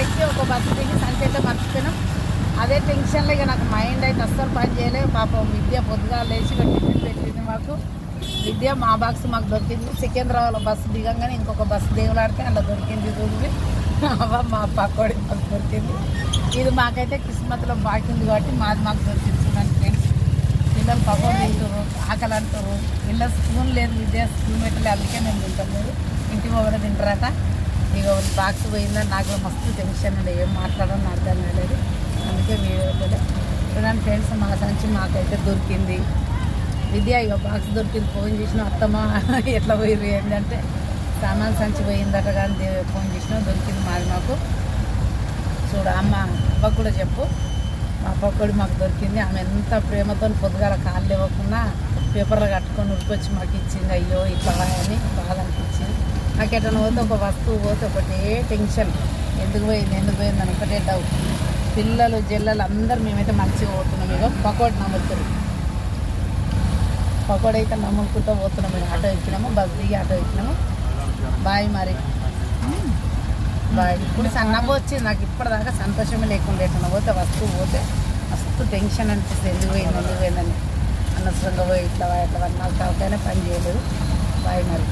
ఎక్కి ఒక బస్సు దిగి సంచి అయితే మర్చిపోయినాం. అదే టెన్షన్లో ఇక నాకు మైండ్ అయితే అస్సలు పని చేయలేదు. పాపం విద్య పొద్దుగా లేచి టిఫిన్ పెట్టింది మాకు. విద్య మా బాక్స్ మాకు దొరికింది. సికింద్రాబాద్లో బస్సు దిగంగానే ఇంకొక బస్సు దేవులాడితే అలా దొరికింది. చూసి మా పక్కోడి మాకు దొరికింది. ఇది మాకైతే కిస్మత్లో బాకింది కాబట్టి మాది మాకు దొరికింది. చూడండి ఫ్రెండ్స్, పిల్లలు పకోడీ తింటారు, ఆకలి అంటారు. పిల్ల స్పూన్ లేదు, విద్య స్పూన్ పెట్టలే, అందుకే మేము తింటాం లేదు. ఇంటి మొగడ తింటారట. ఇక బాక్స్ పోయిందని నాకు మస్తు టెన్షన్ ఉండే, ఏం మాట్లాడాలని అర్థం కాలేదు. అందుకే మీరు చూడండి ఫ్రెండ్స్, మా సంచి మాకైతే దొరికింది. విద్య ఇక బాక్స్ దొరికింది. ఫోన్ చేసిన అత్తమ్మ ఎట్లా పోయింది ఏంటంటే సామాన్ సంచి పోయిందట, కానీ ఫోన్ చేసినా దొరికింది మాది మాకు. చూడ అమ్మ అబ్బకు కూడా చెప్పు, మా పక్కడి మాకు దొరికింది. ఆమె ఎంత ప్రేమతో పొద్దుగాల కాళ్ళు ఇవ్వకుండా పేపర్లో కట్టుకొని ఉరికొచ్చి మాకు ఇచ్చింది. అయ్యో ఇట్లా అని బాధ అనిపించింది నాకు. ఎటన్నా పోతే ఒక వస్తువు పోతే ఒకటే టెన్షన్, ఎందుకు పోయింది అని ఒకటే డౌట్. పిల్లలు జల్లలు అందరు మేమైతే మంచిగా పోతున్నాం. ఇక పకోడి నమ్ముతారు, పకోడీ అయితే నమ్ముకుంటూ పోతున్నాం. మేము ఆటో ఎక్కినాము, బస్ దిగి ఆటో ఎక్కినాము. బాయ్ మరి బాయ్. ఇప్పుడు సన్నమ్మ వచ్చింది. నాకు ఇప్పటిదాకా సంతోషమే లేకుండా ఎట్లా పోతే వస్తువు పోతే మస్తు టెన్షన్ అనిపిస్తుంది. ఎందుకు పోయిందని అనవసరంగా పోయి ఇట్లా నాకు తలకైనా పని చేయలేదు. బాయ్ మరి.